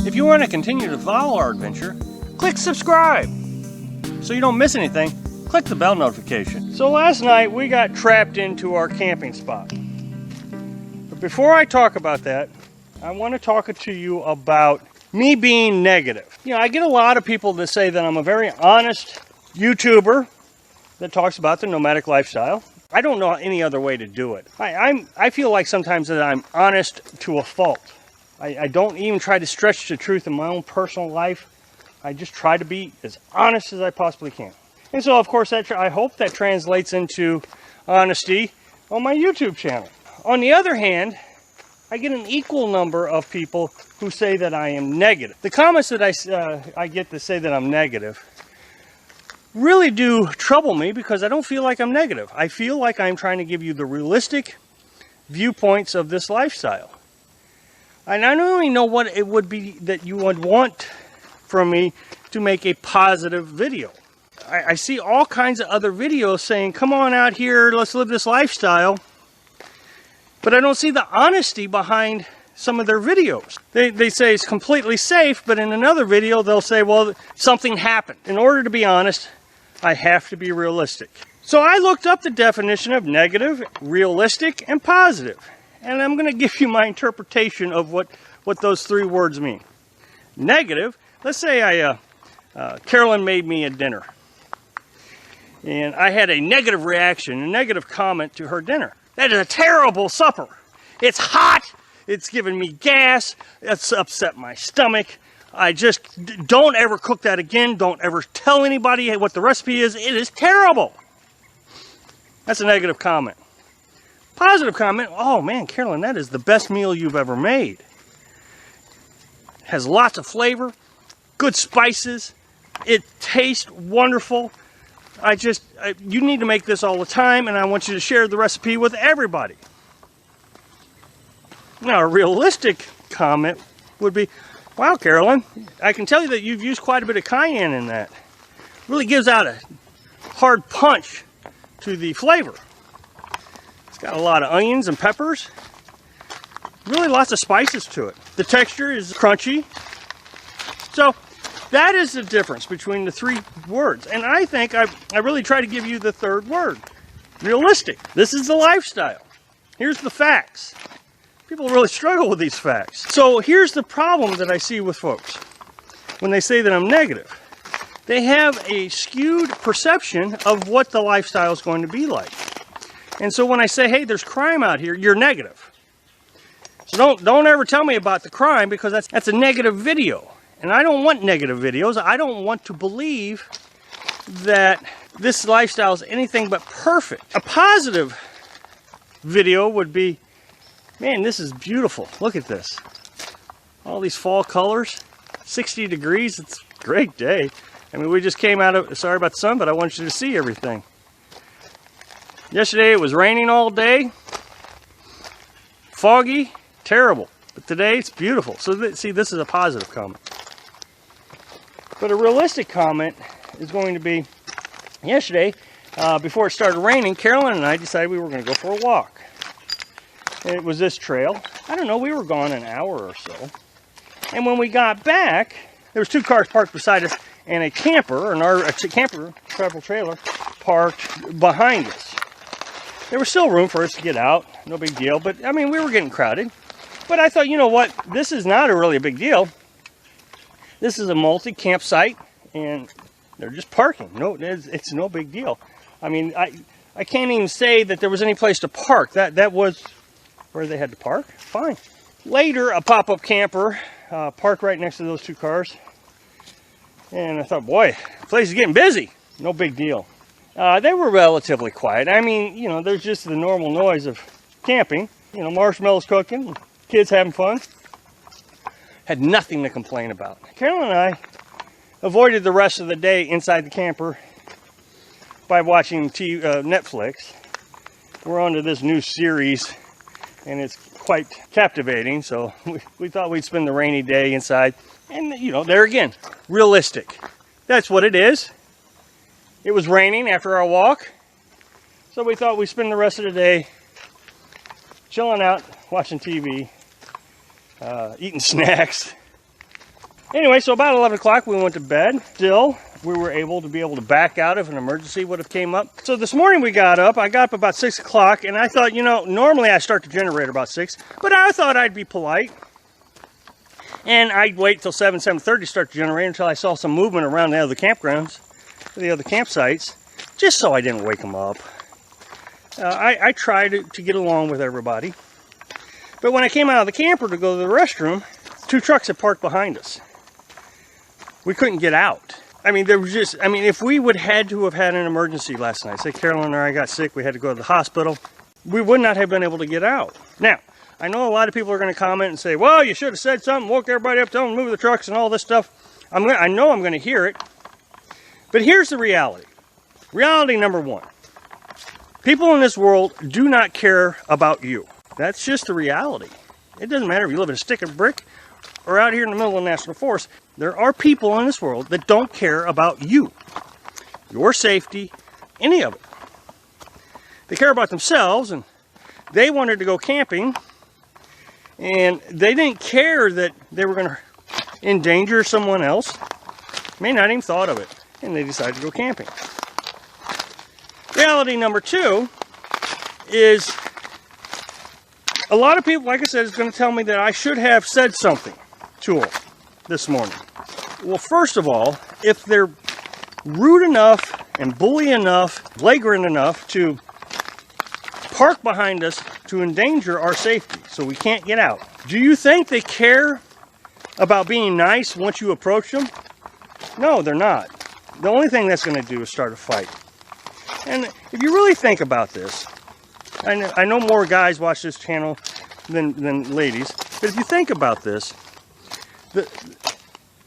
If you want to continue to follow our adventure, click subscribe. So you don't miss anything, click the bell notification. So last night we got trapped into our camping spot. But before I talk about that, I want to talk to you about me being negative. You know, I get a lot of people that say that I'm a very honest YouTuber that talks about the nomadic lifestyle. I don't know any other way to do it. I feel like sometimes that I'm honest to a fault. I don't even try to stretch the truth in my own personal life. I just try to be as honest as I possibly can. And so, of course, I hope that translates into honesty on my YouTube channel. On the other hand, I get an equal number of people who say that I am negative. The comments that I get that say that I'm negative really do trouble me because I don't feel like I'm negative. I feel like I'm trying to give you the realistic viewpoints of this lifestyle. And I don't really know what it would be that you would want from me to make a positive video. I see all kinds of other videos saying, come on out here, let's live this lifestyle. But I don't see the honesty behind some of their videos. They say it's completely safe, but in another video they'll say, well, something happened. In order to be honest, I have to be realistic. So I looked up the definition of negative, realistic, and positive. And I'm going to give you my interpretation of what those three words mean. Negative, let's say Carolyn made me a dinner. And I had a negative reaction, a negative comment to her dinner. That is a terrible supper. It's hot. It's giving me gas. It's upset my stomach. I just don't ever cook that again. Don't ever tell anybody what the recipe is. It is terrible. That's a negative comment. Positive comment, oh man, Carolyn, that is the best meal you've ever made. Has lots of flavor, good spices. It tastes wonderful. You need to make this all the time, and I want you to share the recipe with everybody. Now, a realistic comment would be, wow, Carolyn, I can tell you that you've used quite a bit of cayenne in that. Really gives out a hard punch to the flavor. It's got a lot of onions and peppers. Really lots of spices to it. The texture is crunchy. So, that is the difference between the three words. And I think I really try to give you the third word. Realistic. This is the lifestyle. Here's the facts. People really struggle with these facts. So here's the problem that I see with folks. When they say that I'm negative, they have a skewed perception of what the lifestyle is going to be like. And so when I say, hey, there's crime out here, you're negative. So don't ever tell me about the crime because that's a negative video. And I don't want negative videos. I don't want to believe that this lifestyle is anything but perfect. A positive video would be, man, this is beautiful. Look at this. All these fall colors, 60 degrees. It's a great day. I mean, we just came out of, sorry about the sun, but I want you to see everything. Yesterday it was raining all day. Foggy, terrible. But today it's beautiful. So see, this is a positive comment. But a realistic comment is going to be, yesterday, before it started raining, Carolyn and I decided we were going to go for a walk. And it was this trail. I don't know, we were gone an hour or so. And when we got back, there was two cars parked beside us and a camper, a camper travel trailer, parked behind us. There was still room for us to get out, no big deal. But, I mean, we were getting crowded. But I thought, you know what, this is not really a big deal. This is a multi-campsite, and they're just parking. No, it's no big deal. I mean, I can't even say that there was any place to park. That was where they had to park. Fine. Later, a pop-up camper parked right next to those two cars. And I thought, boy, the place is getting busy. No big deal. They were relatively quiet. I mean, you know, there's just the normal noise of camping. You know, marshmallows cooking, kids having fun. Had nothing to complain about. Carolyn and I avoided the rest of the day inside the camper by watching Netflix. We're on to this new series, and it's quite captivating, so we thought we'd spend the rainy day inside. And, you know, there again, realistic. That's what it is. It was raining after our walk, so we thought we'd spend the rest of the day chilling out, watching TV, eating snacks, Anyway, so about 11 o'clock we went to bed. Still, we were able to back out if an emergency would have came up. So this morning we got up. I got up about 6 o'clock, and I thought, you know, normally I start the generator about 6, but I thought I'd be polite. And I'd wait till 7:30 to start the generator until I saw some movement around the other campgrounds, the other campsites, just so I didn't wake them up. I tried to get along with everybody. But when I came out of the camper to go to the restroom, 2 trucks had parked behind us. We couldn't get out. I mean, there was just, I mean, if we would had to have had an emergency last night, say Carolyn and I got sick, we had to go to the hospital, we would not have been able to get out. Now, I know a lot of people are going to comment and say, well, you should have said something, woke everybody up, tell them to move the trucks and all this stuff. I know I'm going to hear it. But here's the reality. Reality number 1. People in this world do not care about you. That's just the reality. It doesn't matter if you live in a stick of brick or out here in the middle of the national forest. There are people in this world that don't care about you, your safety, any of it. They care about themselves, and they wanted to go camping, and they didn't care that they were going to endanger someone else. May not even thought of it, and they decided to go camping. Reality number 2 is a lot of people, like I said, is going to tell me that I should have said something to them this morning. Well, first of all, if they're rude enough and bully enough, flagrant enough to park behind us to endanger our safety so we can't get out, do you think they care about being nice once you approach them? No, they're not. The only thing that's going to do is start a fight. And if you really think about this, I know more guys watch this channel than ladies, but if you think about this,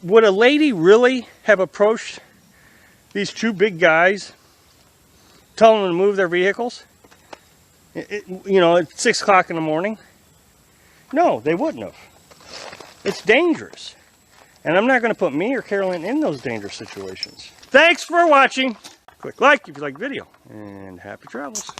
would a lady really have approached these 2 big guys, telling them to move their vehicles? You know, at 6 o'clock in the morning? No, they wouldn't have. It's dangerous. And I'm not going to put me or Carolyn in those dangerous situations. Thanks for watching. Click like if you like the video, and happy travels.